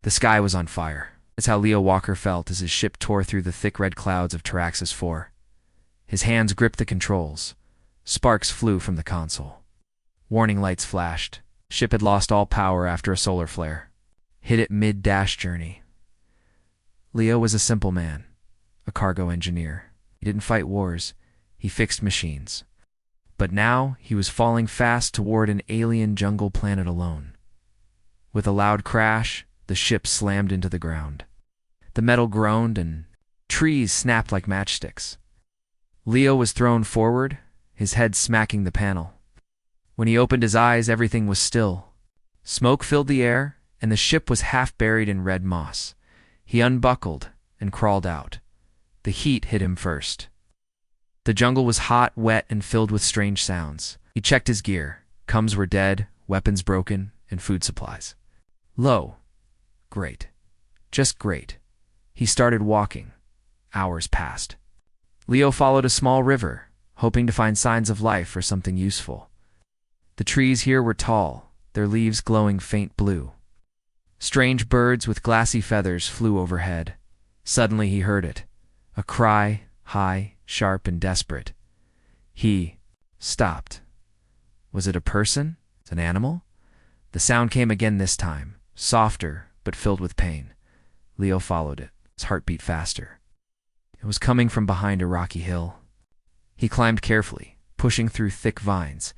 The sky was on fire. That's how Leo Walker felt as his ship tore through the thick red clouds of Taraxis 4. His hands gripped the controls. Sparks flew from the console. Warning lights flashed. Ship had lost all power after a solar flare. Hit it mid-dash journey. Leo was a simple man, a cargo engineer. He didn't fight wars, he fixed machines. But now he was falling fast toward an alien jungle planet alone. With a loud crash, the ship slammed into the ground. The metal groaned and trees snapped like matchsticks. Leo was thrown forward, his head smacking the panel. When he opened his eyes, everything was still. Smoke filled the air, and the ship was half buried in red moss. He unbuckled and crawled out. The heat hit him first. The jungle was hot, wet, and filled with strange sounds. He checked his gear. Cums were dead, weapons broken, and food supplies low. Great. Just great. He started walking. Hours passed. Leo followed a small river, hoping to find signs of life or something useful. The trees here were tall, their leaves glowing faint blue. Strange birds with glassy feathers flew overhead. Suddenly he heard it. A cry, high, sharp, and desperate. He stopped. Was it a person? An animal? The sound came again this time, softer but filled with pain. Leo followed it, his heart beat faster. It was coming from behind a rocky hill. He climbed carefully, pushing through thick vines.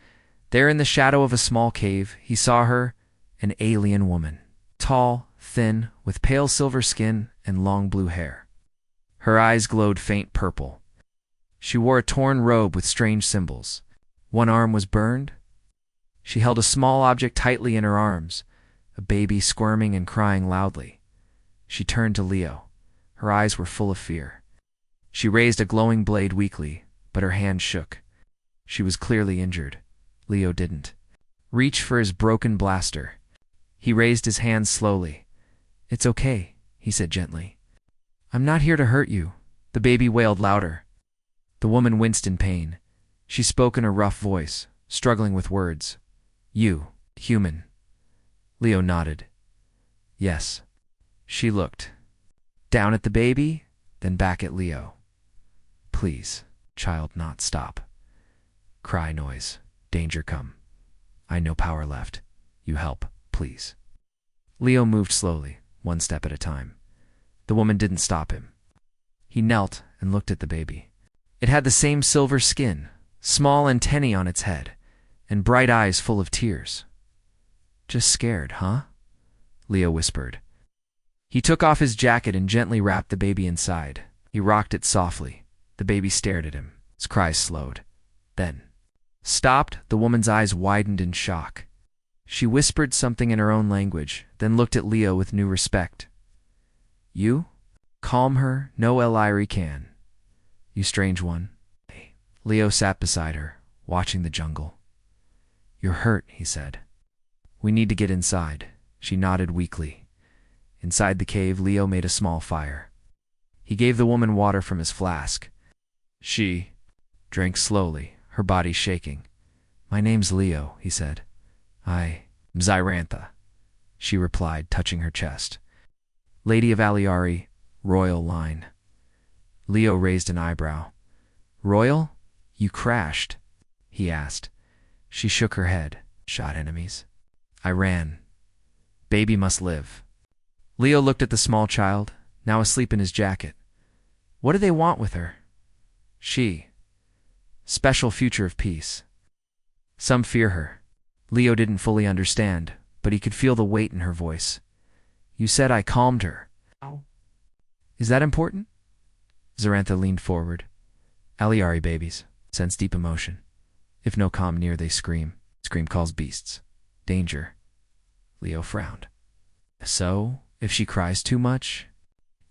There in the shadow of a small cave, he saw her, an alien woman. Tall, thin, with pale silver skin and long blue hair. Her eyes glowed faint purple. She wore a torn robe with strange symbols. One arm was burned. She held a small object tightly in her arms, a baby squirming and crying loudly. She turned to Leo. Her eyes were full of fear. She raised a glowing blade weakly, but her hand shook. She was clearly injured. Leo didn't. Reach for his broken blaster. He raised his hand slowly. "It's okay," he said gently. "I'm not here to hurt you." The baby wailed louder. The woman winced in pain. She spoke in a rough voice, struggling with words. "You, human." Leo nodded. "Yes." She looked. Down at the baby, then back at Leo. "Please, child, not stop. Cry noise. Danger come. I no power left. You help, please." Leo moved slowly, one step at a time. The woman didn't stop him. He knelt and looked at the baby. It had the same silver skin, small antennae on its head, and bright eyes full of tears. "Just scared, huh?" Leo whispered. He took off his jacket and gently wrapped the baby inside. He rocked it softly. The baby stared at him. His cries slowed. Then stopped. The woman's eyes widened in shock. She whispered something in her own language, then looked at Leo with new respect. "You? Calm her, no Eliri can. You strange one." Leo sat beside her, watching the jungle. "You're hurt," he said. "We need to get inside." She nodded weakly. Inside the cave, Leo made a small fire. He gave the woman water from his flask. She drank slowly, her body shaking. "My name's Leo," he said. "I'm Zyrantha," she replied, touching her chest. "Lady of Aliari, royal line." Leo raised an eyebrow. "Royal? You crashed?" he asked. She shook her head. "Shot enemies. I ran. Baby must live." Leo looked at the small child, now asleep in his jacket. "What do they want with her?" "She. Special future of peace. Some fear her." Leo didn't fully understand, but he could feel the weight in her voice. "You said I calmed her. Is that important?" Zarantha leaned forward. "Aliari babies sense deep emotion. If no calm near, they scream. Scream calls beasts. Danger." Leo frowned. "So, if she cries too much?"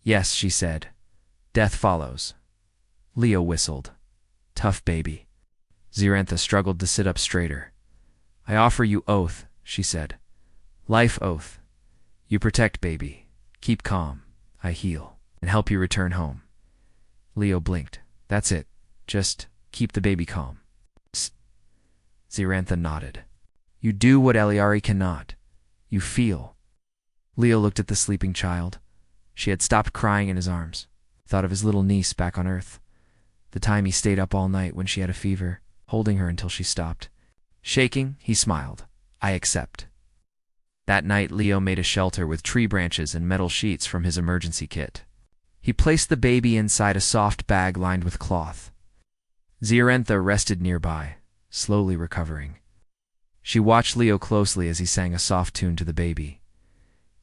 "Yes," she said. "Death follows." Leo whistled. "Tough baby." Zarantha struggled to sit up straighter. "I offer you oath," she said. "Life oath. You protect baby. Keep calm. I heal and help you return home." Leo blinked. "That's it. Just keep the baby calm." Zarantha nodded. "You do what Eliari cannot. You feel." Leo looked at the sleeping child. She had stopped crying in his arms. Thought of his little niece back on Earth. The time he stayed up all night when she had a fever, holding her until she stopped. Shaking, he smiled. I accept. That night, Leo made a shelter with tree branches and metal sheets from his emergency kit. He placed the baby inside a soft bag lined with cloth. Ziarentha rested nearby, slowly recovering. She watched Leo closely as he sang a soft tune to the baby.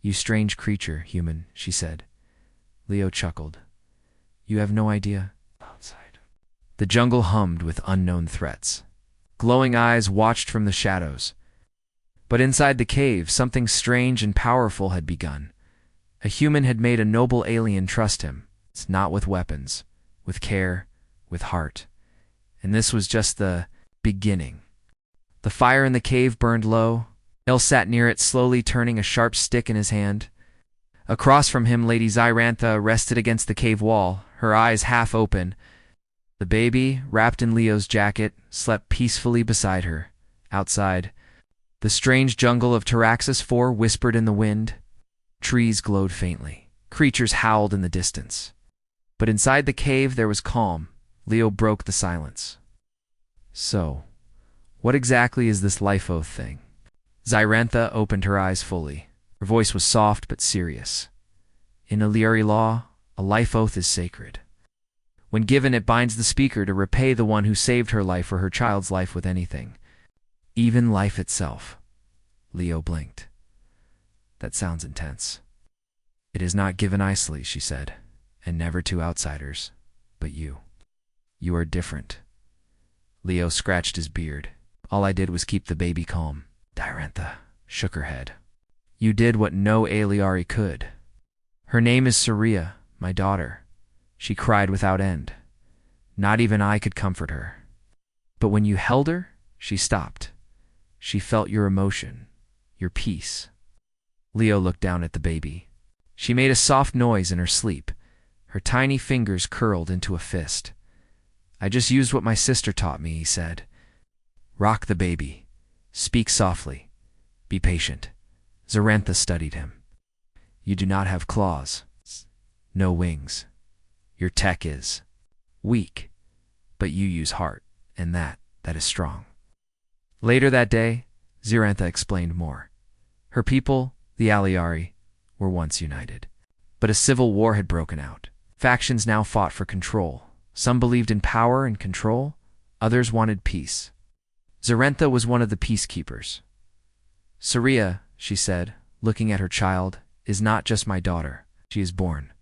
You strange creature, human, she said. Leo chuckled. You have no idea. Outside. The jungle hummed with unknown threats. Glowing eyes watched from the shadows. But inside the cave, something strange and powerful had begun. A human had made a noble alien trust him. It's not with weapons, with care, with heart. And this was just the beginning. The fire in the cave burned low. El sat near it, slowly turning a sharp stick in his hand. Across from him, Lady Ziarentha rested against the cave wall, her eyes half open. The baby, wrapped in Leo's jacket, slept peacefully beside her. Outside, the strange jungle of Taraxis 4 whispered in the wind. Trees glowed faintly. Creatures howled in the distance. But inside the cave there was calm. Leo broke the silence. So, what exactly is this life oath thing? Ziarentha opened her eyes fully. Her voice was soft but serious. In Aliari law, a life oath is sacred. When given, it binds the speaker to repay the one who saved her life or her child's life with anything. Even life itself. Leo blinked. That sounds intense. It is not given icily, she said, and never to outsiders, but you. You are different. Leo scratched his beard. All I did was keep the baby calm. Ziarentha shook her head. You did what no Aliari could. Her name is Saria, my daughter. She cried without end. Not even I could comfort her. But when you held her, she stopped. She felt your emotion, your peace. Leo looked down at the baby. She made a soft noise in her sleep. Her tiny fingers curled into a fist. I just used what my sister taught me, he said. Rock the baby. Speak softly. Be patient. Ziarentha studied him. You do not have claws. No wings. Your tech is weak, but you use heart, and that is strong. Later that day, Ziarentha explained more. Her people, the Aliari, were once united. But a civil war had broken out. Factions now fought for control. Some believed in power and control, others wanted peace. Ziarentha was one of the peacekeepers. Saria, she said, looking at her child, is not just my daughter. She is born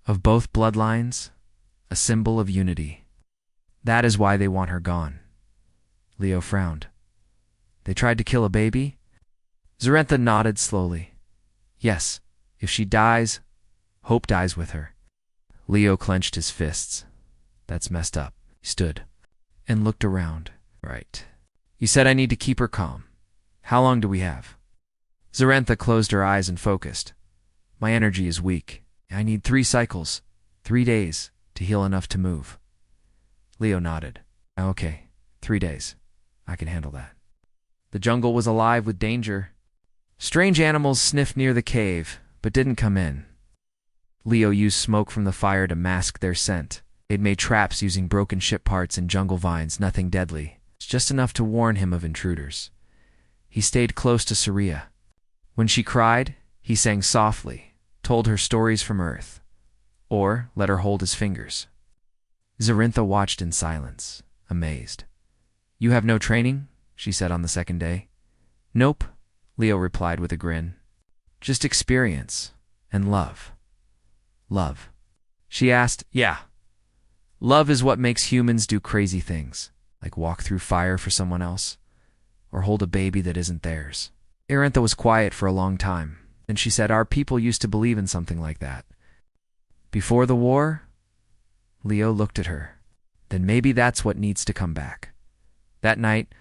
of both bloodlines, a symbol of unity. That is why they want her gone. Leo frowned. They tried to kill a baby? Ziarentha nodded slowly. Yes, if she dies, hope dies with her. Leo clenched his fists. That's messed up. He stood and looked around. Right. You said I need to keep her calm. How long do we have? Ziarentha closed her eyes and focused. My energy is weak. I need 3 cycles, 3 days, to heal enough to move. Leo nodded. Okay, 3 days. I can handle that. The jungle was alive with danger. Strange animals sniffed near the cave, but didn't come in. Leo used smoke from the fire to mask their scent. They'd made traps using broken ship parts and jungle vines, nothing deadly. It's just enough to warn him of intruders. He stayed close to Saria. When she cried, he sang softly, told her stories from Earth, or let her hold his fingers. Ziarentha watched in silence, amazed. You have no training? She said on the second day. Nope, Leo replied with a grin. Just experience and love. Love. She asked, yeah. Love is what makes humans do crazy things, like walk through fire for someone else, or hold a baby that isn't theirs. Ziarentha was quiet for a long time. Then she said, our people used to believe in something like that. Before the war? Leo looked at her. Then maybe that's what needs to come back. That night,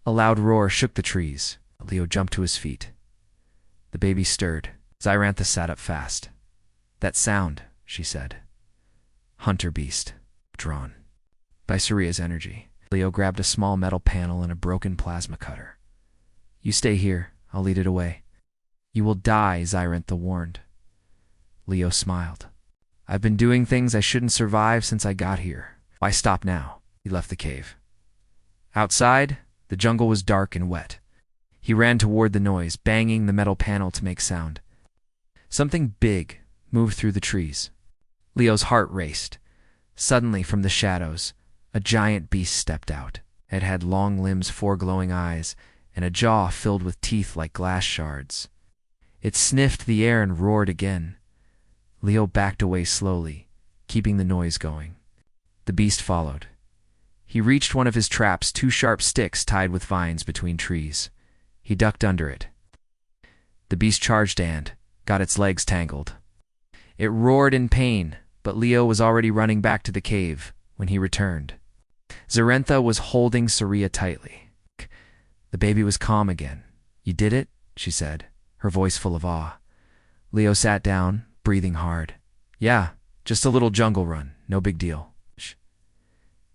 a loud roar shook the trees. Leo jumped to his feet. The baby stirred. Ziarentha sat up fast. That sound, she said. Hunter beast, drawn by Saria's energy. Leo grabbed a small metal panel and a broken plasma cutter. You stay here, I'll lead it away. You will die, Xyrantha warned. Leo smiled. I've been doing things I shouldn't survive since I got here. Why stop now? He left the cave. Outside, the jungle was dark and wet. He ran toward the noise, banging the metal panel to make sound. Something big moved through the trees. Leo's heart raced. Suddenly, from the shadows, a giant beast stepped out. It had long limbs, 4 glowing eyes, and a jaw filled with teeth like glass shards. It sniffed the air and roared again. Leo backed away slowly, keeping the noise going. The beast followed. He reached one of his traps, 2 sharp sticks tied with vines between trees. He ducked under it. The beast charged and got its legs tangled. It roared in pain, but Leo was already running back to the cave when he returned. Xyrantha was holding Saria tightly. The baby was calm again. You did it? She said, her voice full of awe. Leo sat down, breathing hard. Yeah, just a little jungle run, no big deal. Shh.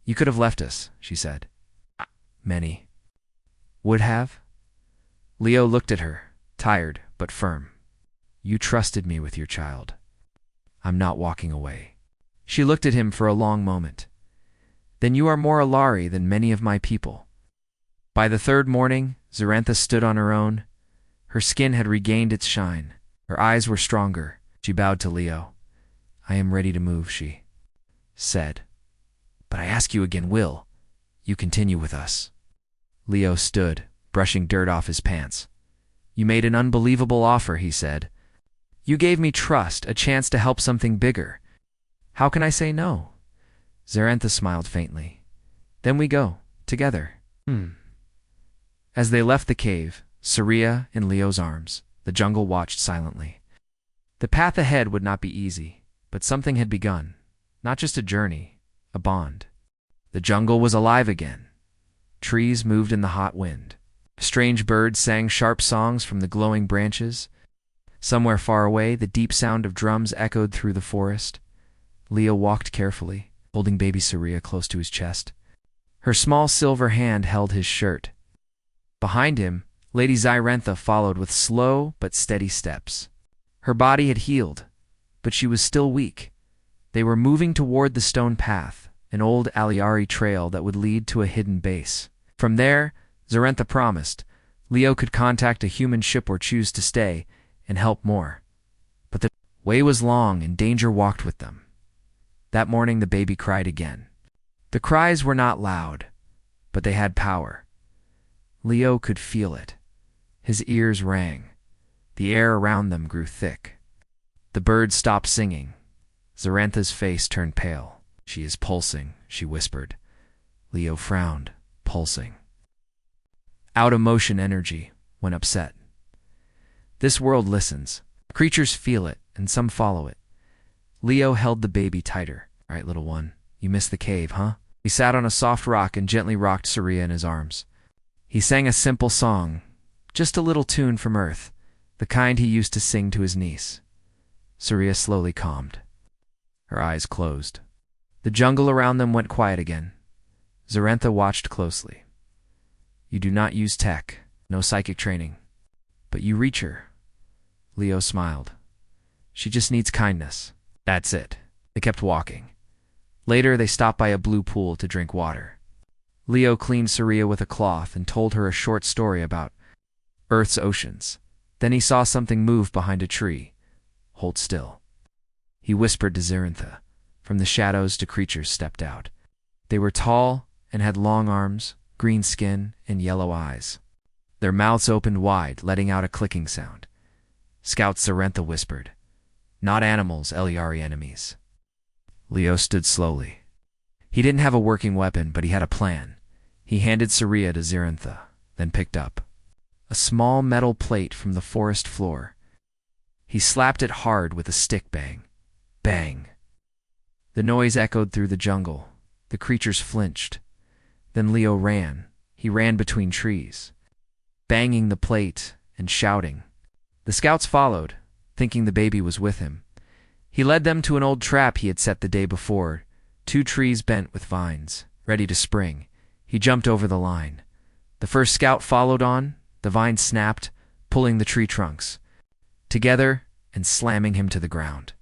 You could have left us, she said. Many would have? Leo looked at her, tired but firm. You trusted me with your child. I'm not walking away. She looked at him for a long moment. Then you are more Alari than many of my people. By the 3rd morning, Xyrantha stood on her own. Her skin had regained its shine. Her eyes were stronger. She bowed to Leo. I am ready to move, she said. But I ask you again, will you continue with us? Leo stood, brushing dirt off his pants. You made an unbelievable offer, he said. You gave me trust, a chance to help something bigger. How can I say no? Xyrantha smiled faintly. Then we go, together. As they left the cave, Saria in Leo's arms, the jungle watched silently. The path ahead would not be easy, but something had begun. Not just a journey, a bond. The jungle was alive again. Trees moved in the hot wind. Strange birds sang sharp songs from the glowing branches. Somewhere far away, the deep sound of drums echoed through the forest. Leo walked carefully, holding baby Saria close to his chest. Her small silver hand held his shirt. Behind him, Lady Xyrantha followed with slow but steady steps. Her body had healed, but she was still weak. They were moving toward the stone path, an old Aliari trail that would lead to a hidden base. From there, Xyrantha promised, Leo could contact a human ship or choose to stay and help more. But the way was long and danger walked with them. That morning the baby cried again. The cries were not loud, but they had power. Leo could feel it. His ears rang. The air around them grew thick. The birds stopped singing. Xyrantha's face turned pale. She is pulsing, she whispered. Leo frowned, pulsing. Out of motion energy, when upset. This world listens. Creatures feel it, and some follow it. Leo held the baby tighter. All right, little one, you missed the cave, huh? He sat on a soft rock and gently rocked Saria in his arms. He sang a simple song, just a little tune from Earth, the kind he used to sing to his niece. Saria slowly calmed. Her eyes closed. The jungle around them went quiet again. Xyrantha watched closely. You do not use tech, no psychic training. But you reach her. Leo smiled. She just needs kindness. That's it. They kept walking. Later, they stopped by a blue pool to drink water. Leo cleaned Saria with a cloth and told her a short story about Earth's oceans. Then he saw something move behind a tree. Hold still. He whispered to Xyrantha. From the shadows, two creatures stepped out. They were tall and had long arms, green skin, and yellow eyes. Their mouths opened wide, letting out a clicking sound. Scout Xyrantha whispered. Not animals, Eliari enemies. Leo stood slowly. He didn't have a working weapon, but he had a plan. He handed Saria to Xyrantha, then picked up a small metal plate from the forest floor. He slapped it hard with a stick. Bang. Bang. The noise echoed through the jungle. The creatures flinched. Then Leo ran. He ran between trees, banging the plate and shouting. The scouts followed, thinking the baby was with him. He led them to an old trap he had set the day before, 2 trees bent with vines, ready to spring. He jumped over the line. The first scout followed on. The vine snapped, pulling the tree trunks. together and slamming him to the ground.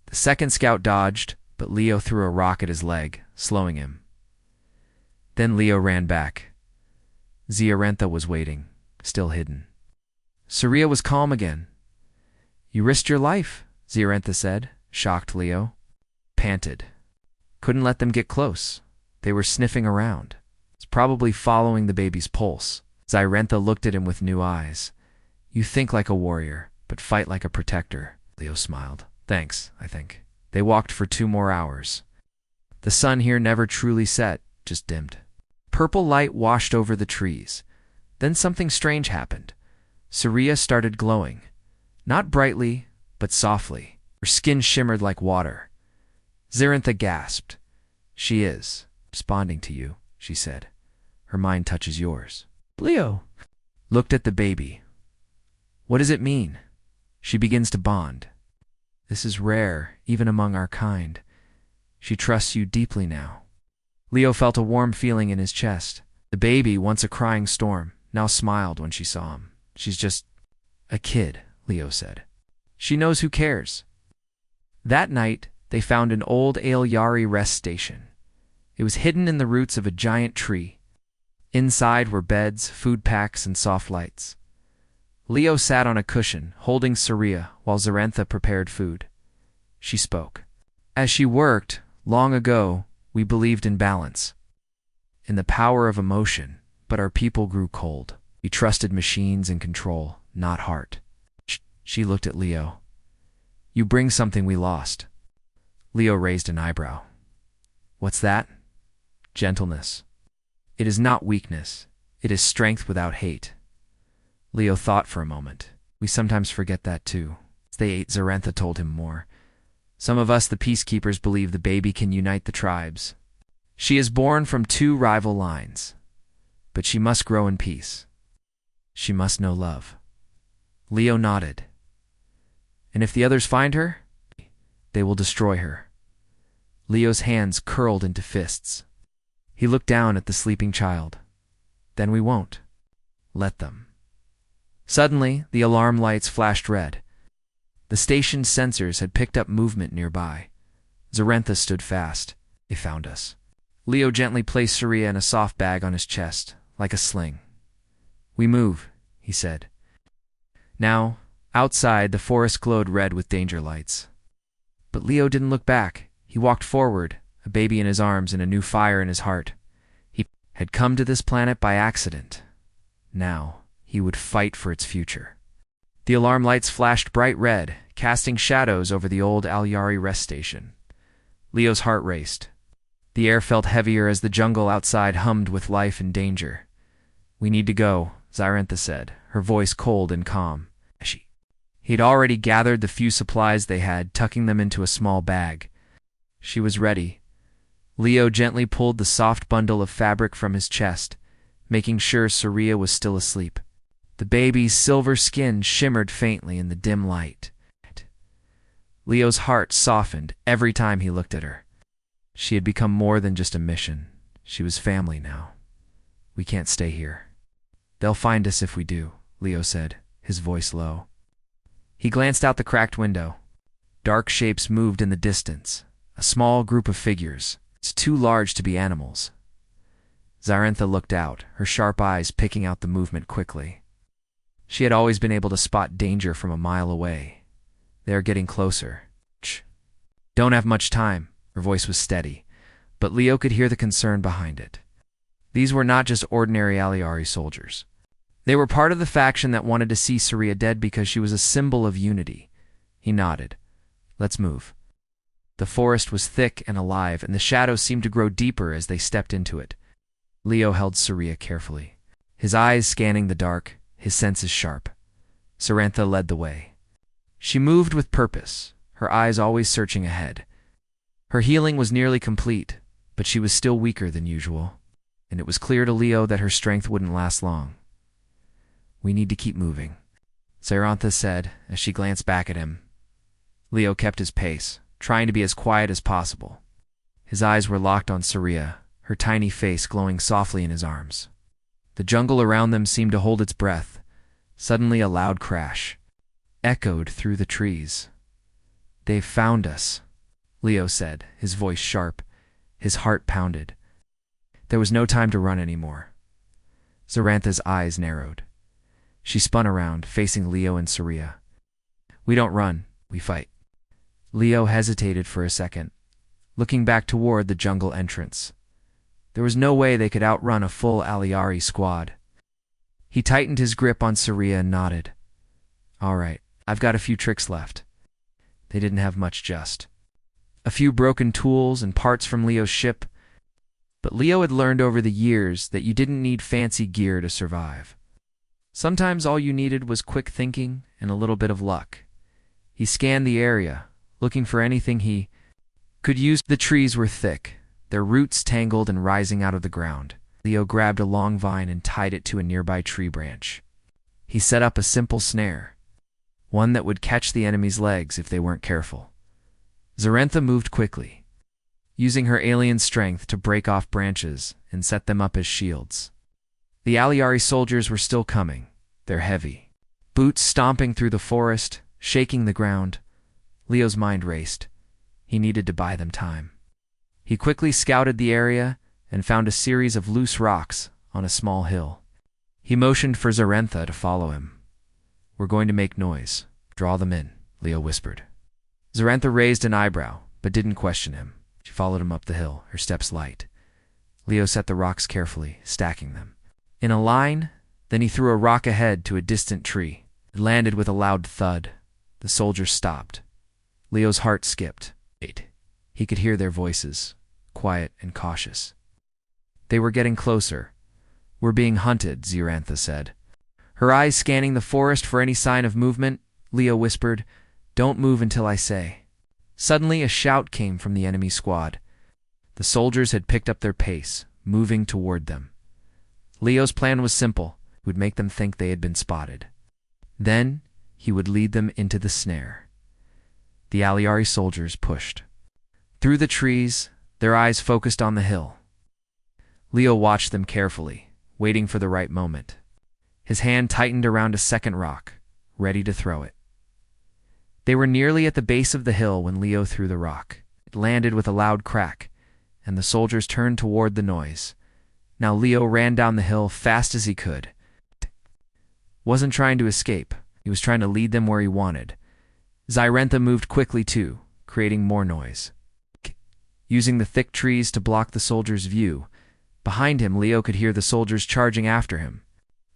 The second scout dodged, but Leo threw a rock at his leg, slowing him. Then Leo ran back. Zarentha was waiting, still hidden. Saria was calm again. "You risked your life," Zarentha said, shocked. Leo panted. "Couldn't let them get close. They were sniffing around. It's probably following the baby's pulse." Zarentha looked at him with new eyes. "You think like a warrior, but fight like a protector." Leo smiled. "Thanks, I think." They walked for 2 more hours. The sun here never truly set, just dimmed. Purple light washed over the trees. Then something strange happened. Saria started glowing. Not brightly, but softly. Her skin shimmered like water. Zarentha gasped. "She is responding to you," she said. "Her mind touches yours." Leo looked at the baby. "What does it mean?" "She begins to bond. This is rare, even among our kind. She trusts you deeply now." Leo felt a warm feeling in his chest. The baby, once a crying storm, now smiled when she saw him. "She's just a kid," Leo said. "She knows who cares." That night, they found an old HFY rest station. It was hidden in the roots of a giant tree. Inside were beds, food packs, and soft lights. Leo sat on a cushion, holding Saria, while Zarentha prepared food. She spoke. "As she worked, long ago, we believed in balance, in the power of emotion, but our people grew cold. We trusted machines and control, not heart." She looked at Leo. "You bring something we lost." Leo raised an eyebrow. "What's that?" "Gentleness. It is not weakness. It is strength without hate." Leo thought for a moment. "We sometimes forget that too." As they ate, Zarentha told him more. "Some of us, the peacekeepers, believe the baby can unite the tribes. She is born from 2 rival lines, but she must grow in peace. She must know love." Leo nodded. "And if the others find her, they will destroy her." Leo's hands curled into fists. He looked down at the sleeping child. "Then we won't. Let them." Suddenly, the alarm lights flashed red. The station's sensors had picked up movement nearby. Zarentha stood fast. "They found us." Leo gently placed Saria in a soft bag on his chest, like a sling. "We move," he said. Now, outside, the forest glowed red with danger lights. But Leo didn't look back. He walked forward, a baby in his arms and a new fire in his heart. He had come to this planet by accident. Now, he would fight for its future. The alarm lights flashed bright red, casting shadows over the old HFY rest station. Leo's heart raced. The air felt heavier as the jungle outside hummed with life and danger. "We need to go," Zarentha said, her voice cold and calm. He'd already gathered the few supplies they had, tucking them into a small bag. She was ready. Leo gently pulled the soft bundle of fabric from his chest, making sure Saria was still asleep. The baby's silver skin shimmered faintly in the dim light. Leo's heart softened every time he looked at her. She had become more than just a mission. She was family now. "We can't stay here." "They'll find us if we do," Leo said, his voice low. He glanced out the cracked window. Dark shapes moved in the distance, a small group of figures. It's too large to be animals. Zarentha looked out, her sharp eyes picking out the movement quickly. She had always been able to spot danger from a mile away. They are getting closer. "Shh. Don't have much time." Her voice was steady, but Leo could hear the concern behind it. These were not just ordinary HFY soldiers. They were part of the faction that wanted to see Saria dead because she was a symbol of unity. He nodded. "Let's move." The forest was thick and alive, and the shadows seemed to grow deeper as they stepped into it. Leo held Saria carefully, his eyes scanning the dark, his senses sharp. Zarentha led the way. She moved with purpose, her eyes always searching ahead. Her healing was nearly complete, but she was still weaker than usual, and it was clear to Leo that her strength wouldn't last long. "We need to keep moving," Zarentha said as she glanced back at him. Leo kept his pace, trying to be as quiet as possible. His eyes were locked on Saria, her tiny face glowing softly in his arms. The jungle around them seemed to hold its breath. Suddenly a loud crash. echoed through the trees. "They've found us," Leo said, his voice sharp. His heart pounded. There was no time to run anymore. Zarantha's eyes narrowed. She spun around, facing Leo and Saria. "We don't run, we fight." Leo hesitated for a second, looking back toward the jungle entrance. There was no way they could outrun a full Aliari squad. He tightened his grip on Saria and nodded. "All right, I've got a few tricks left." They didn't have much, just a few broken tools and parts from Leo's ship. But Leo had learned over the years that you didn't need fancy gear to survive. Sometimes all you needed was quick thinking and a little bit of luck. He scanned the area, looking for anything he could use. The trees were thick, their roots tangled and rising out of the ground. Leo grabbed a long vine and tied it to a nearby tree branch. He set up a simple snare, one that would catch the enemy's legs if they weren't careful. Zarantha moved quickly, using her alien strength to break off branches and set them up as shields. The Aliari soldiers were still coming, their heavy boots stomping through the forest, shaking the ground. Leo's mind raced. He needed to buy them time. He quickly scouted the area and found a series of loose rocks on a small hill. He motioned for Zarantha to follow him. "We're going to make noise. Draw them in," Leo whispered. Zarantha raised an eyebrow, but didn't question him. She followed him up the hill, her steps light. Leo set the rocks carefully, stacking them in a line. Then he threw a rock ahead to a distant tree. It landed with a loud thud. The soldiers stopped. Leo's heart skipped. He could hear their voices, quiet and cautious. They were getting closer. "We're being hunted," Zarantha said. Her eyes scanning the forest for any sign of movement. Leo whispered, "Don't move until I say." Suddenly a shout came from the enemy squad. The soldiers had picked up their pace, moving toward them. Leo's plan was simple. He would make them think they had been spotted. Then he would lead them into the snare. The Aliari soldiers pushed through the trees, their eyes focused on the hill. Leo watched them carefully, waiting for the right moment. His hand tightened around a second rock, ready to throw it. They were nearly at the base of the hill when Leo threw the rock. It landed with a loud crack, and the soldiers turned toward the noise. Now Leo ran down the hill fast as he could. Wasn't trying to escape. He was trying to lead them where he wanted. Zarantha moved quickly too, creating more noise. Using the thick trees to block the soldiers' view, behind him Leo could hear the soldiers charging after him.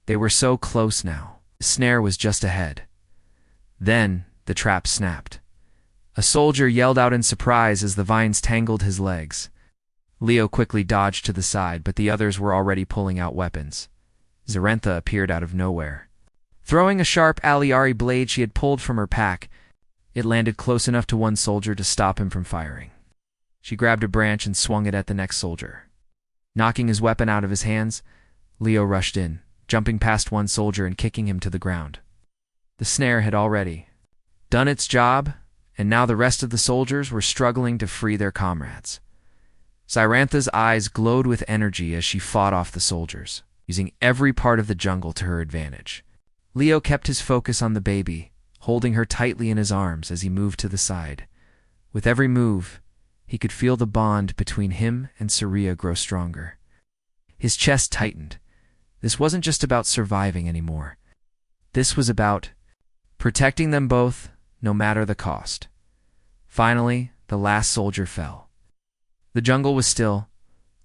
They were so close now. The snare was just ahead. Then the trap snapped. A soldier yelled out in surprise as the vines tangled his legs. Leo quickly dodged to the side, but the others were already pulling out weapons. Zarantha appeared out of nowhere, throwing a sharp Aliari blade she had pulled from her pack. It landed close enough to one soldier to stop him from firing. She grabbed a branch and swung it at the next soldier. Knocking his weapon out of his hands, Leo rushed in, jumping past one soldier and kicking him to the ground. The snare had already done its job, and now the rest of the soldiers were struggling to free their comrades. Zarantha's eyes glowed with energy as she fought off the soldiers, using every part of the jungle to her advantage. Leo kept his focus on the baby, holding her tightly in his arms as he moved to the side. With every move, he could feel the bond between him and Saria grow stronger. His chest tightened. This wasn't just about surviving anymore. This was about protecting them both, no matter the cost. Finally, the last soldier fell. The jungle was still.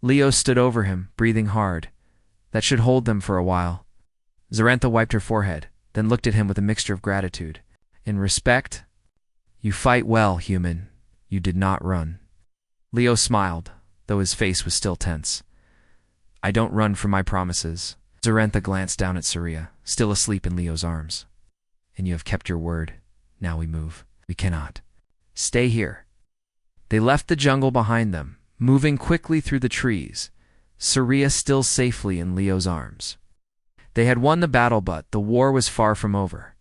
Leo stood over him, breathing hard. That should hold them for a while. Zarantha wiped her forehead, then looked at him with a mixture of gratitude. "In respect, you fight well, human. You did not run." Leo smiled, though his face was still tense. "I don't run from my promises." Zarantha glanced down at Saria, still asleep in Leo's arms. "And you have kept your word. Now we move." "We cannot. Stay here." They left the jungle behind them, moving quickly through the trees, Saria still safely in Leo's arms. They had won the battle, but the war was far from over.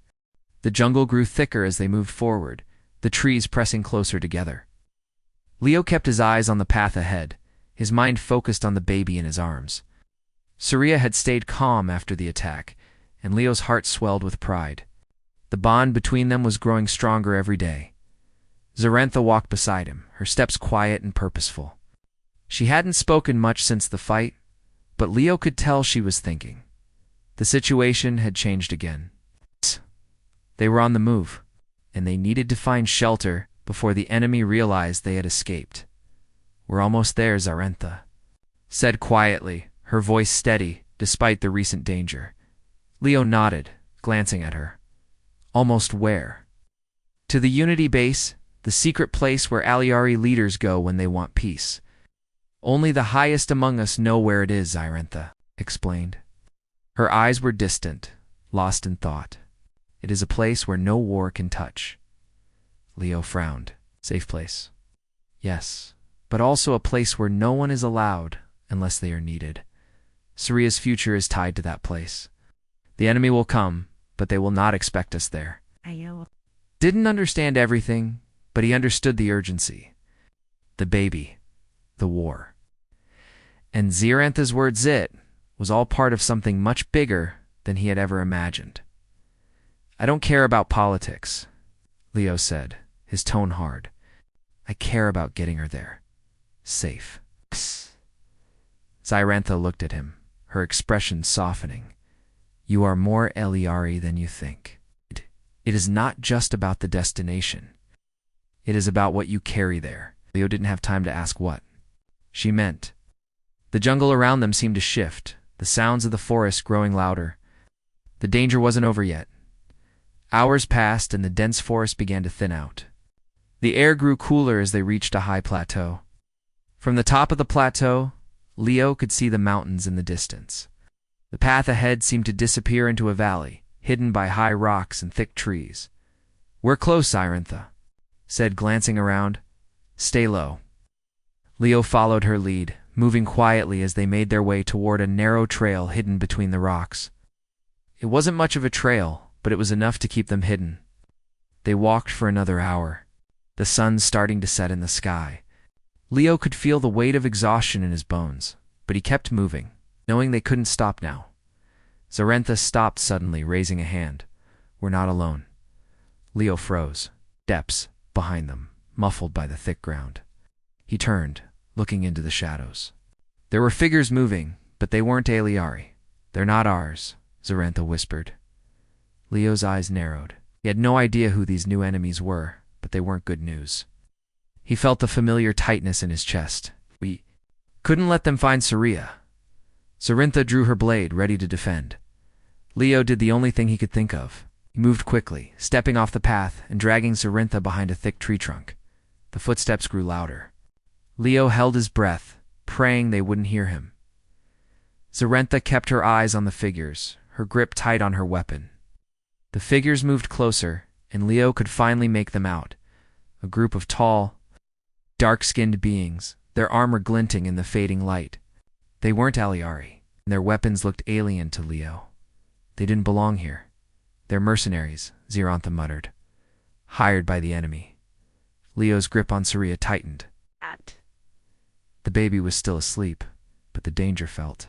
The jungle grew thicker as they moved forward, the trees pressing closer together. Leo kept his eyes on the path ahead, his mind focused on the baby in his arms. Saria had stayed calm after the attack, and Leo's heart swelled with pride. The bond between them was growing stronger every day. Zarentha walked beside him, her steps quiet and purposeful. She hadn't spoken much since the fight, but Leo could tell she was thinking. The situation had changed again. They were on the move, and they needed to find shelter before the enemy realized they had escaped. "We're almost there," Zarentha said quietly, her voice steady despite the recent danger. Leo nodded, glancing at her. "Almost where?" "To the Unity Base, the secret place where Aliari leaders go when they want peace. Only the highest among us know where it is," Zarentha explained. Her eyes were distant, lost in thought. "It is a place where no war can touch." Leo frowned. "Safe place." "Yes, but also a place where no one is allowed unless they are needed. Suria's future is tied to that place. The enemy will come, but they will not expect us there." Didn't understand everything, but he understood the urgency. The baby. The war. And Zarentha's words was all part of something much bigger than he had ever imagined. "I don't care about politics," Leo said, his tone hard. "I care about getting her there. Safe." Zarentha looked at him, her expression softening. "You are more Aliari than you think. It is not just about the destination. It is about what you carry there." Leo didn't have time to ask what she meant. The jungle around them seemed to shift, the sounds of the forest growing louder. The danger wasn't over yet. Hours passed and the dense forest began to thin out. The air grew cooler as they reached a high plateau. From the top of the plateau, Leo could see the mountains in the distance. The path ahead seemed to disappear into a valley, hidden by high rocks and thick trees. "We're close," Zarentha said, glancing around. "Stay low." Leo followed her lead, moving quietly as they made their way toward a narrow trail hidden between the rocks. It wasn't much of a trail, but it was enough to keep them hidden. They walked for another hour, the sun starting to set in the sky. Leo could feel the weight of exhaustion in his bones, but he kept moving, knowing they couldn't stop now. Zarentha stopped suddenly, raising a hand. "We're not alone." Leo froze, depths behind them, muffled by the thick ground. He turned, looking into the shadows. There were figures moving, but they weren't Aliari. "They're not ours," Zarentha whispered. Leo's eyes narrowed. He had no idea who these new enemies were, but they weren't good news. He felt the familiar tightness in his chest. "We couldn't let them find Suria." Zarentha drew her blade, ready to defend. Leo did the only thing he could think of. He moved quickly, stepping off the path and dragging Zarentha behind a thick tree trunk. The footsteps grew louder. Leo held his breath, praying they wouldn't hear him. Zarentha kept her eyes on the figures, her grip tight on her weapon. The figures moved closer, and Leo could finally make them out. A group of tall, dark-skinned beings, their armor glinting in the fading light. They weren't Aliari, and their weapons looked alien to Leo. They didn't belong here. "They're mercenaries," Zarentha muttered. "Hired by the enemy." Leo's grip on Suria tightened. The baby was still asleep, but the danger felt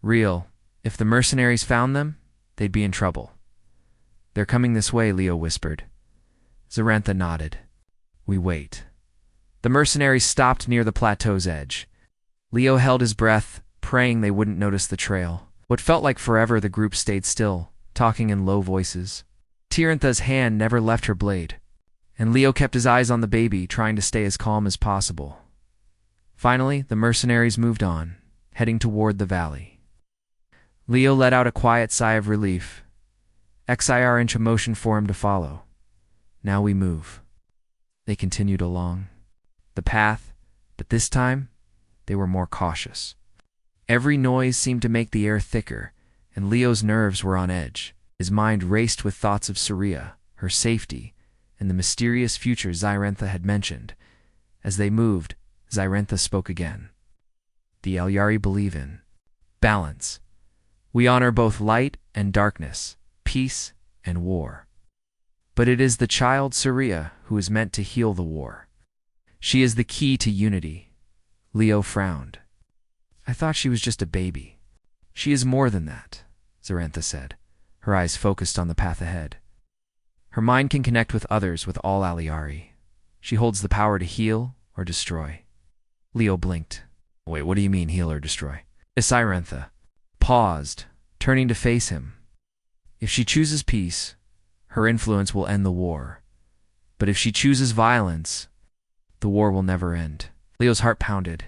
real. If the mercenaries found them, they'd be in trouble. "They're coming this way," Leo whispered. Zarentha nodded. "We wait." The mercenaries stopped near the plateau's edge. Leo held his breath, praying they wouldn't notice the trail. What felt like forever, the group stayed still, talking in low voices. Zarentha's hand never left her blade, and Leo kept his eyes on the baby, trying to stay as calm as possible. Finally, the mercenaries moved on, heading toward the valley. Leo let out a quiet sigh of relief. XIR inch a motion for him to follow. "Now we move." They continued along the path, but this time they were more cautious. Every noise seemed to make the air thicker, and Leo's nerves were on edge. His mind raced with thoughts of Suria, her safety, and the mysterious future Zarentha had mentioned. As they moved, Zarentha spoke again. "The Aliari believe in balance. We honor both light and darkness, peace and war. But it is the child Suria who is meant to heal the war. She is the key to unity." Leo frowned. "I thought she was just a baby." "She is more than that," Zarentha said, her eyes focused on the path ahead. Her mind can connect with others with all Aliari. She holds the power to heal or destroy. Leo blinked. Wait, what do you mean heal or destroy? Isirentha paused, turning to face him. If she chooses peace, her influence will end the war. But if she chooses violence, the war will never end. Leo's heart pounded.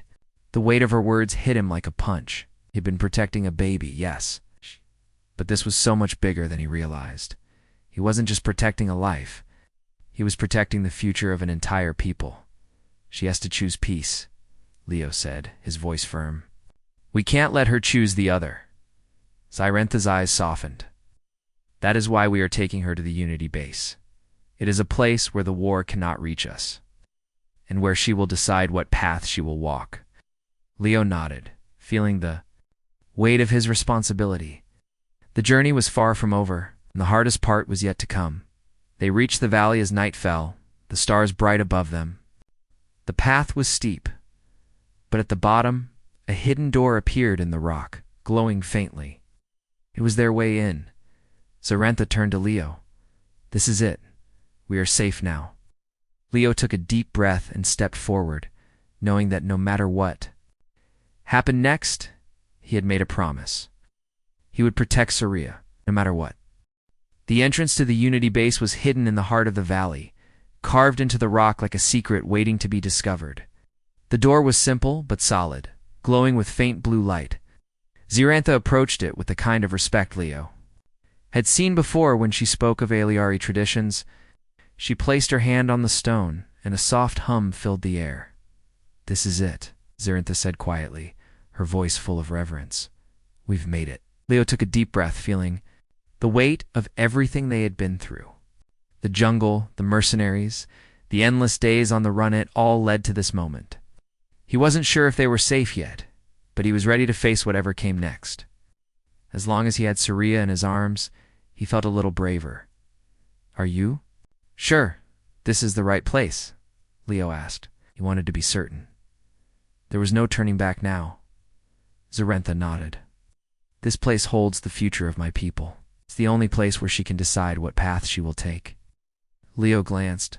The weight of her words hit him like a punch. He'd been protecting a baby, yes. But this was so much bigger than he realized. He wasn't just protecting a life. He was protecting the future of an entire people. She has to choose peace, Leo said, his voice firm. We can't let her choose the other. Zyrentha's eyes softened. That is why we are taking her to the Unity base. It is a place where the war cannot reach us, and where she will decide what path she will walk. Leo nodded, feeling the weight of his responsibility. The journey was far from over, and the hardest part was yet to come. They reached the valley as night fell, the stars bright above them. The path was steep, but at the bottom, a hidden door appeared in the rock, glowing faintly. It was their way in. Zyrentha turned to Leo. This is it. We are safe now. Leo took a deep breath and stepped forward, knowing that no matter what happened next, he had made a promise. He would protect Saria, no matter what. The entrance to the Unity base was hidden in the heart of the valley, carved into the rock like a secret waiting to be discovered. The door was simple but solid, glowing with faint blue light. Zyrentha approached it with the kind of respect Leo had seen before when she spoke of Aliari traditions. She placed her hand on the stone, and a soft hum filled the air. This is it, Zyrentha said quietly, her voice full of reverence. We've made it. Leo took a deep breath, feeling the weight of everything they had been through. The jungle, the mercenaries, the endless days on the run, it all led to this moment. He wasn't sure if they were safe yet, but he was ready to face whatever came next. As long as he had Saria in his arms, he felt a little braver. Are you? Sure, this is the right place, Leo asked. He wanted to be certain. There was no turning back now. Zyrentha nodded. This place holds the future of my people. It's the only place where she can decide what path she will take. Leo glanced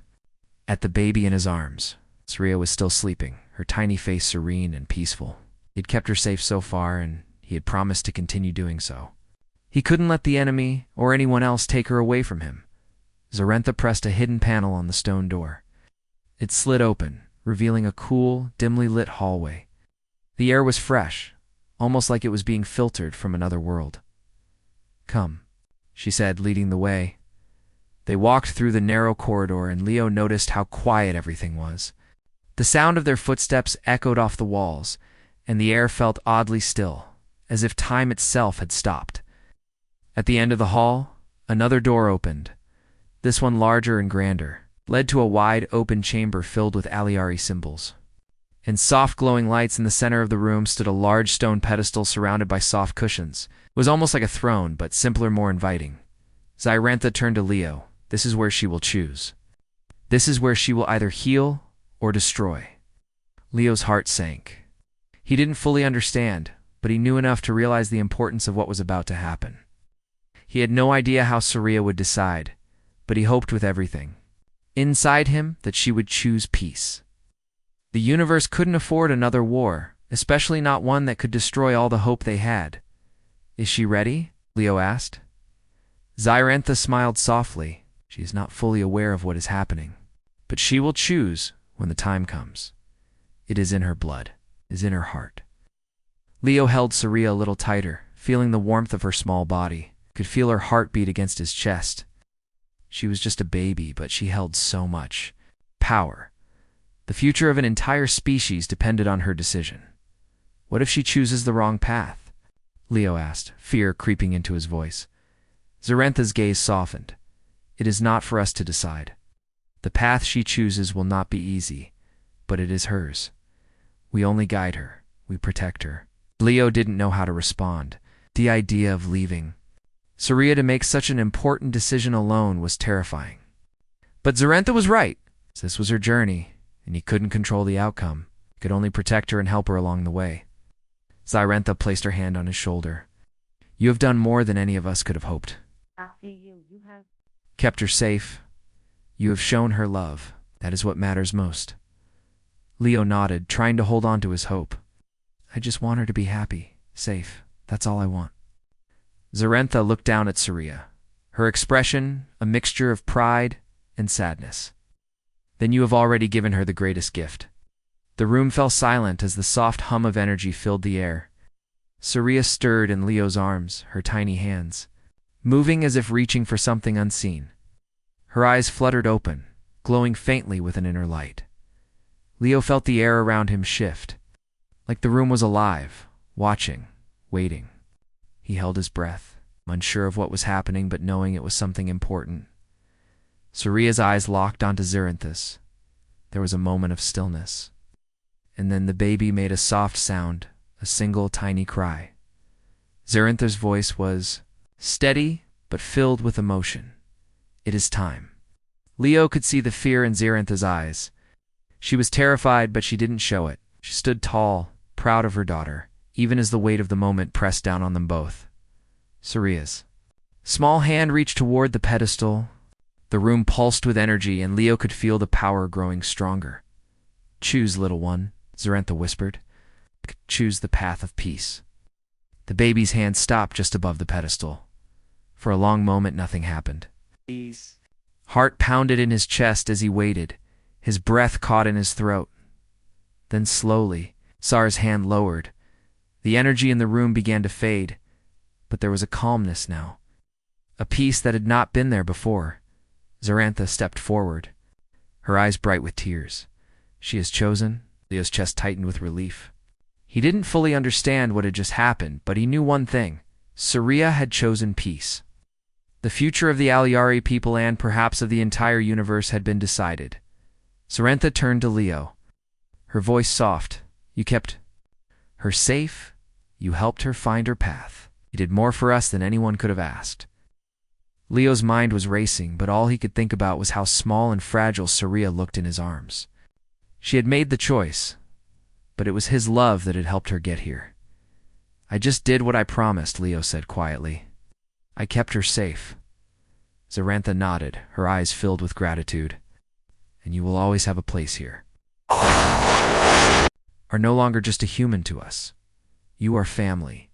at the baby in his arms. Saria was still sleeping, her tiny face serene and peaceful. He'd kept her safe so far, and he had promised to continue doing so. He couldn't let the enemy or anyone else take her away from him. Zyrentha pressed a hidden panel on the stone door. It slid open, revealing a cool, dimly lit hallway. The air was fresh, almost like it was being filtered from another world. Come, she said, leading the way. They walked through the narrow corridor, and Leo noticed how quiet everything was. The sound of their footsteps echoed off the walls, and the air felt oddly still, as if time itself had stopped. At the end of the hall, another door opened. This one, larger and grander, led to a wide open chamber filled with Aliari symbols. In soft glowing lights in the center of the room stood a large stone pedestal surrounded by soft cushions. It was almost like a throne, but simpler, more inviting. Zyrentha turned to Leo. This is where she will choose. This is where she will either heal or destroy. Leo's heart sank. He didn't fully understand, but he knew enough to realize the importance of what was about to happen. He had no idea how Saria would decide, but he hoped with everything inside him that she would choose peace. The universe couldn't afford another war, especially not one that could destroy all the hope they had. Is she ready? Leo asked. Zyrentha smiled softly. She is not fully aware of what is happening, but she will choose when the time comes. It is in her blood, is in her heart. Leo held Saria a little tighter, feeling the warmth of her small body. Could feel her heart beat against his chest. She was just a baby, but she held so much power. The future of an entire species depended on her decision. What if she chooses the wrong path? Leo asked, fear creeping into his voice. Zyrentha's gaze softened. It is not for us to decide. The path she chooses will not be easy, but it is hers. We only guide her. We protect her. Leo didn't know how to respond. The idea of leaving Saria to make such an important decision alone was terrifying. But Zyrentha was right. This was her journey, and he couldn't control the outcome. He could only protect her and help her along the way. Zyrentha placed her hand on his shoulder. You have done more than any of us could have hoped. kept her safe. You have shown her love. That is what matters most. Leo nodded, trying to hold on to his hope. I just want her to be happy, safe. That's all I want. Zarentha looked down at Saria, her expression a mixture of pride and sadness. Then you have already given her the greatest gift. The room fell silent as the soft hum of energy filled the air. Saria stirred in Leo's arms, her tiny hands, moving as if reaching for something unseen. Her eyes fluttered open, glowing faintly with an inner light. Leo felt the air around him shift, like the room was alive, watching, waiting. He held his breath, unsure of what was happening but knowing it was something important. Saria's eyes locked onto Zarentha's. There was a moment of stillness. And then the baby made a soft sound, a single tiny cry. Zarentha's voice was steady but filled with emotion. It is time. Leo could see the fear in Zarentha's eyes. She was terrified, but she didn't show it. She stood tall, proud of her daughter, even as the weight of the moment pressed down on them both. Saria's small hand reached toward the pedestal. The room pulsed with energy, and Leo could feel the power growing stronger. Choose, little one, Zarentha whispered. Choose the path of peace. The baby's hand stopped just above the pedestal. For a long moment, nothing happened. Peace. Heart pounded in his chest as he waited, his breath caught in his throat. Then slowly, Sar's hand lowered. The energy in the room began to fade, but there was a calmness now, a peace that had not been there before. Zarentha stepped forward, her eyes bright with tears. She has chosen. Leo's chest tightened with relief. He didn't fully understand what had just happened, but he knew one thing. Saria had chosen peace. The future of the Aliari people and perhaps of the entire universe had been decided. Zarentha turned to Leo, her voice soft. You kept her safe. You helped her find her path. You did more for us than anyone could have asked. Leo's mind was racing, but all he could think about was how small and fragile Saria looked in his arms. She had made the choice, but it was his love that had helped her get here. I just did what I promised, Leo said quietly. I kept her safe. Zarentha nodded, her eyes filled with gratitude. And you will always have a place here. Are no longer just a human to us. You are family.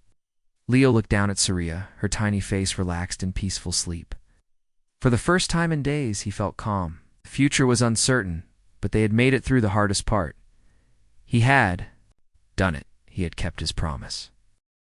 Leo looked down at Saria, her tiny face relaxed in peaceful sleep. For the first time in days, he felt calm. The future was uncertain, but they had made it through the hardest part. He had done it. He had kept his promise.